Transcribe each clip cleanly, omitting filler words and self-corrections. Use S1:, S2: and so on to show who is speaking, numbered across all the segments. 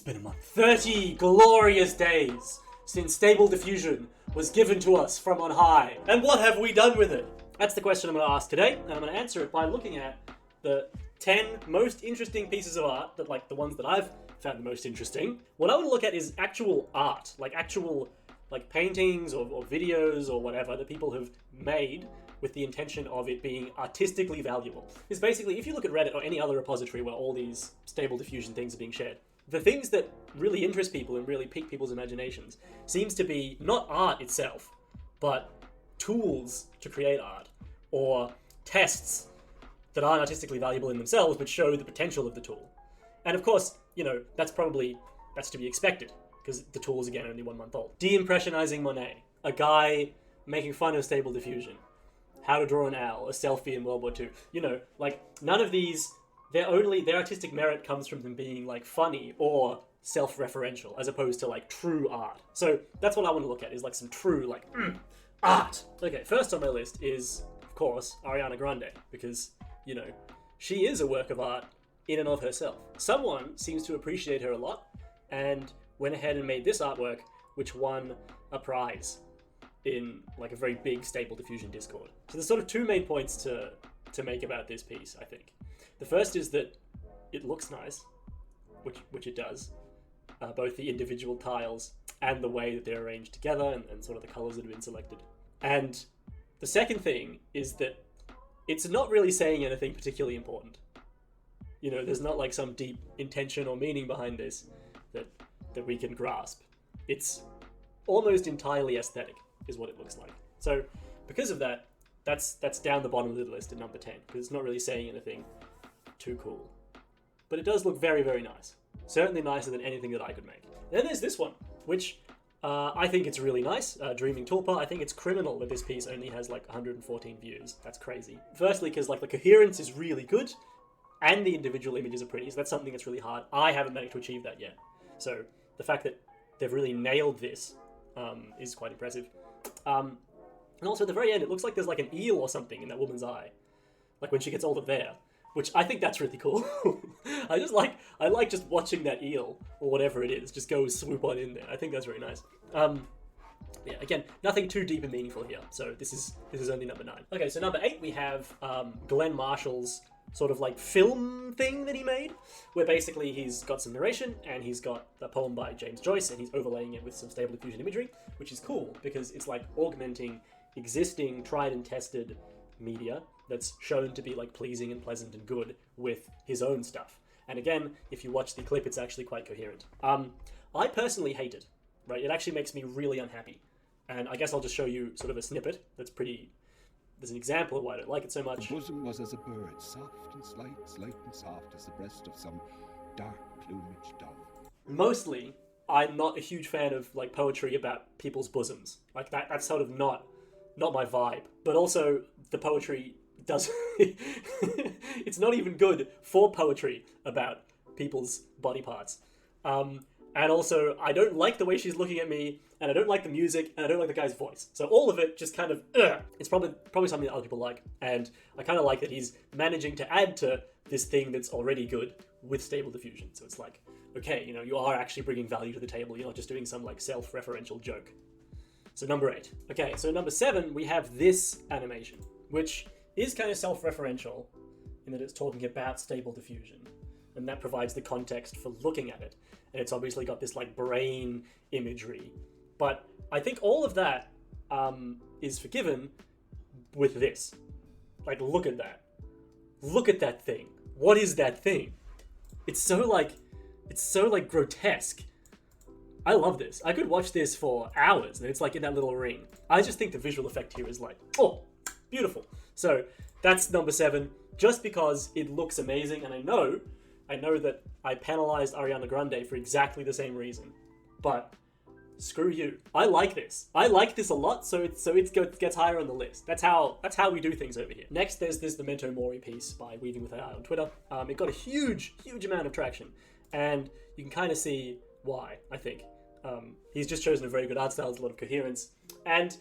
S1: It's been a month. 30 glorious days since Stable Diffusion was given to us from on high. And what have we done with it? That's the question I'm going to ask today, and I'm going to answer it by looking at the 10 most interesting pieces of art, that like the ones that I've found the most interesting. What I want to look at is actual art, like actual like paintings or videos or whatever that people have made with the intention of it being artistically valuable. It's basically, if you look at Reddit or any other repository where all these Stable Diffusion things are being shared, the things that really interest people and really pique people's imaginations seems to be not art itself, but tools to create art, or tests that aren't artistically valuable in themselves but show the potential of the tool. And of course, you know, that's to be expected, because the tool is again only 1 month old. De-impressionizing Monet, a guy making fun of Stable Diffusion, how to draw an owl, a selfie in World War II. You know, like, none of these, their artistic merit comes from them being like funny or self-referential, as opposed to like true art. So that's what I want to look at, is like some true like art. Okay, first on my list is, of course, Ariana Grande, because, you know, she is a work of art in and of herself. Someone seems to appreciate her a lot and went ahead and made this artwork, which won a prize in like a very big Stable Diffusion Discord. So there's sort of two main points to make about this piece, I think. The first is that it looks nice, which it does, both the individual tiles and the way that they're arranged together, and sort of the colors that have been selected. And the second thing is that it's not really saying anything particularly important. You know, there's not like some deep intention or meaning behind this that we can grasp. It's almost entirely aesthetic, is what it looks like. So because of that, that's down the bottom of the list at number 10, because it's not really saying anything too cool. But it does look very, very nice. Certainly nicer than anything that I could make. Then there's this one, which I think it's really nice. Dreaming Tulpa. I think it's criminal that this piece only has like 114 views. That's crazy. Firstly, because like the coherence is really good, and the individual images are pretty, so that's something that's really hard. I haven't managed to achieve that yet. So the fact that they've really nailed this is quite impressive. And also at the very end, it looks like there's like an eel or something in that woman's eye, like when she gets older there, which I think that's really cool. I like just watching that eel, or whatever it is, just go swoop on in there. I think that's very nice. Yeah, again, nothing too deep and meaningful here, so this is only number 9. Okay, so number 8 we have Glenn Marshall's sort of like film thing that he made, where basically he's got some narration and he's got a poem by James Joyce and he's overlaying it with some Stable Diffusion imagery, which is cool because it's like augmenting existing tried and tested media that's shown to be like pleasing and pleasant and good with his own stuff. And again, if you watch the clip, it's actually quite coherent. I personally hate it, right? It actually makes me really unhappy. And I guess I'll just show you sort of a snippet that's pretty... There's an example of why I don't like it so much.
S2: The bosom was as a bird, soft and slight and soft as the breast of some dark plumaged dove.
S1: Mostly, I'm not a huge fan of like poetry about people's bosoms. Like that's sort of not my vibe. But also, the poetry does... it's not even good for poetry about people's body parts. And also, I don't like the way she's looking at me, and I don't like the music, and I don't like the guy's voice. So all of it just kind of, It's probably something that other people like, and I kind of like that he's managing to add to this thing that's already good with Stable Diffusion. So it's like, okay, you know, you are actually bringing value to the table. You're not just doing some like self-referential joke. So number 8. Okay, so number 7, we have this animation, which is kind of self-referential in that it's talking about Stable Diffusion, and that provides the context for looking at it. And it's obviously got this like brain imagery. But I think all of that is forgiven with this. Like, look at that. Look at that thing. What is that thing? It's so grotesque. I love this. I could watch this for hours, and it's like in that little ring. I just think the visual effect here is like, oh, beautiful. So that's number 7, just because it looks amazing, and I know that I penalized Ariana Grande for exactly the same reason, but screw you. I like this. I like this a lot, so it gets higher on the list. That's how we do things over here. Next, there's this Memento Mori piece by Weaving with AI on Twitter. It got a huge amount of traction, and you can kind of see why, I think. He's just chosen a very good art style, there's a lot of coherence, and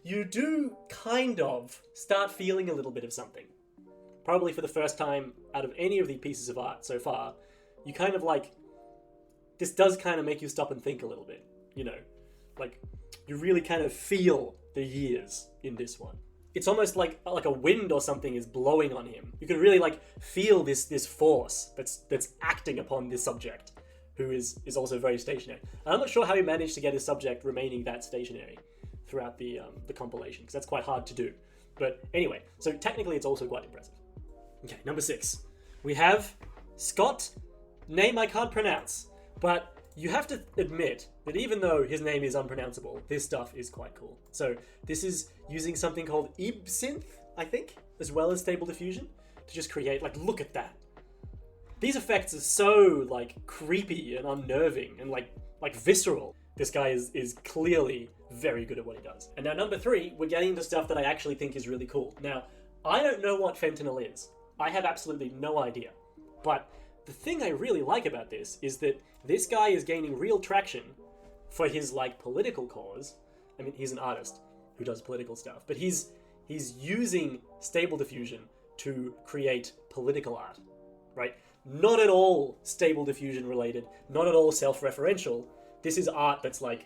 S1: you do kind of start feeling a little bit of something. Probably for the first time out of any of the pieces of art so far, you kind of like this does kind of make you stop and think a little bit, you know, like you really kind of feel the years in this one. It's almost like a wind or something is blowing on him. You can really like feel this force that's acting upon this subject, who is also very stationary. And I'm not sure how he managed to get his subject remaining that stationary throughout the compilation, because that's quite hard to do. But anyway, so technically it's also quite impressive. Okay, number 6. We have Scott, name I can't pronounce, but you have to admit that even though his name is unpronounceable, this stuff is quite cool. So this is using something called Ibsynth, I think, as well as Stable Diffusion, to just create, like, look at that. These effects are so, like, creepy and unnerving and, like visceral. This guy is clearly very good at what he does. And now number 3, we're getting into stuff that I actually think is really cool. Now, I don't know what fentanyl is. I have absolutely no idea. But the thing I really like about this is that this guy is gaining real traction for his, like, political cause. I mean, he's an artist who does political stuff, but he's using Stable Diffusion to create political art, right? Not at all Stable Diffusion related, not at all self-referential. This is art that's, like,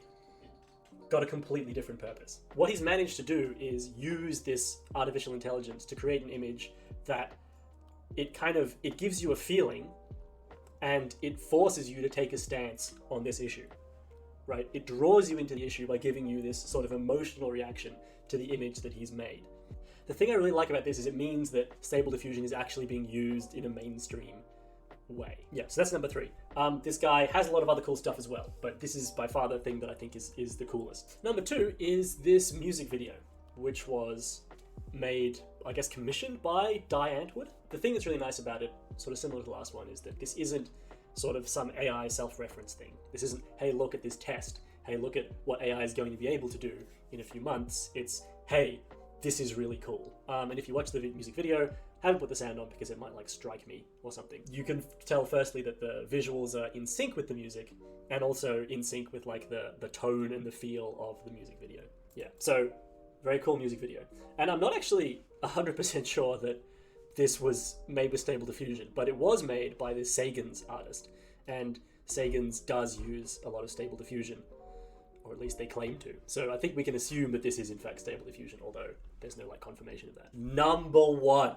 S1: got a completely different purpose. What he's managed to do is use this artificial intelligence to create an image that it gives you a feeling, and it forces you to take a stance on this issue, right? It draws you into the issue by giving you this sort of emotional reaction to the image that he's made. The thing I really like about this is it means that Stable Diffusion is actually being used in a mainstream way. Yeah, so that's number 3. This guy has a lot of other cool stuff as well, but this is by far the thing that I think is the coolest. Number 2 is this music video, which was made, I guess, commissioned by Di Antwood. The thing that's really nice about it, sort of similar to the last one, is that this isn't sort of some AI self-reference thing. This isn't, hey, look at this test. Hey, look at what AI is going to be able to do in a few months. It's, hey, this is really cool. And if you watch the music video, haven't put the sound on because it might, like, strike me or something. You can tell firstly that the visuals are in sync with the music, and also in sync with, like, the tone and the feel of the music video. Yeah, so very cool music video. And I'm not actually 100% sure that this was made with Stable Diffusion, but it was made by this Sagan's artist. And Sagan's does use a lot of Stable Diffusion, or at least they claim to. So I think we can assume that this is in fact Stable Diffusion, although there's no, like, confirmation of that. Number 1.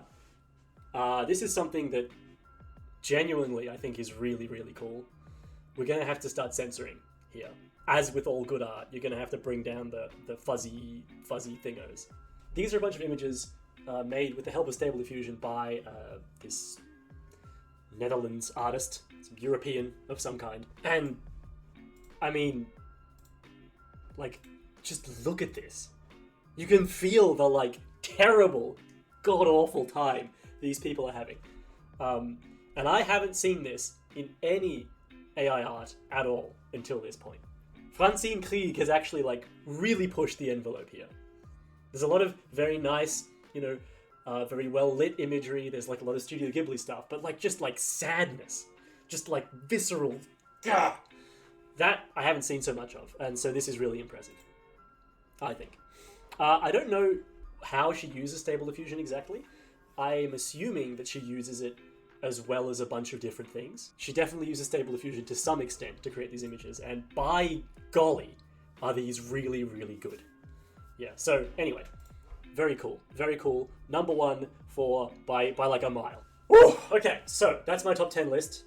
S1: This is something that genuinely I think is really, really cool. We're going to have to start censoring here. As with all good art, you're going to have to bring down the fuzzy thingos. These are a bunch of images made with the help of Stable Diffusion by this Netherlands artist, some European of some kind. And, I mean, like, just look at this. You can feel the, like, terrible, god-awful time these people are having. And I haven't seen this in any AI art at all until this point. Francine Krieg has actually, like, really pushed the envelope here. There's a lot of very nice, you know, very well-lit imagery. There's, like, a lot of Studio Ghibli stuff, but, like, just, like, sadness. Just, like, visceral. Gah! That I haven't seen so much of, and so this is really impressive, I think. I don't know how she uses Stable Diffusion exactly. I'm assuming that she uses it as well as a bunch of different things. She definitely uses Stable Diffusion to some extent to create these images, and by golly, are these really, really good. Yeah, so anyway, very cool, very cool. Number 1 by like a mile. Woo! Okay, so that's my top 10 list.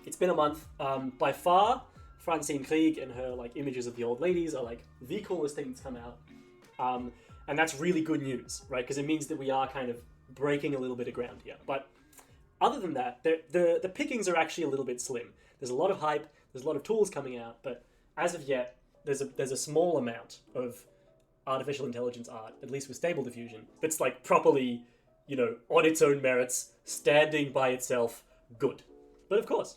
S1: It's been a month. By far, Francine Krieg and her, like, images of the old ladies are, like, the coolest thing that's come out. And that's really good news, right? Because it means that we are kind of breaking a little bit of ground here. But other than that, the pickings are actually a little bit slim. There's a lot of hype, there's a lot of tools coming out, but as of yet, there's a small amount of artificial intelligence art, at least with Stable Diffusion, that's, like, properly, you know, on its own merits, standing by itself, good. But of course,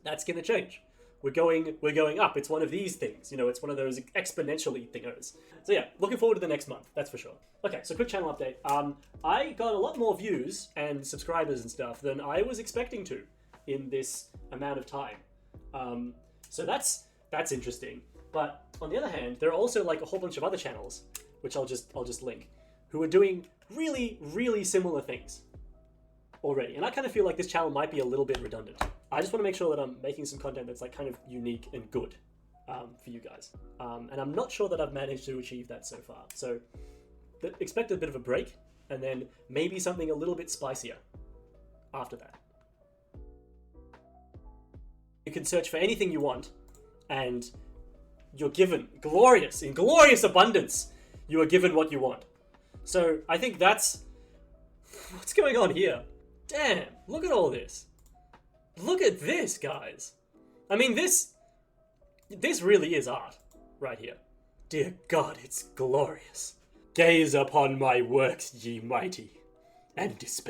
S1: that's gonna change. We're going up. It's one of these things, you know, it's one of those exponentially thingos. So yeah, looking forward to the next month, that's for sure. Okay, so quick channel update. I got a lot more views and subscribers and stuff than I was expecting to in this amount of time. So that's interesting. But on the other hand, there are also, like, a whole bunch of other channels, which I'll just link, who are doing really, really similar things already. And I kind of feel like this channel might be a little bit redundant. I just want to make sure that I'm making some content that's like kind of unique and good for you guys. And I'm not sure that I've managed to achieve that so far. So expect a bit of a break, and then maybe something a little bit spicier after that. You can search for anything you want, and you're given in glorious abundance. You are given what you want. So I think that's what's going on here. Damn, look at all this. Look at this, guys. I mean, this really is art right here. Dear God, it's glorious. Gaze upon my works, ye mighty, and despair.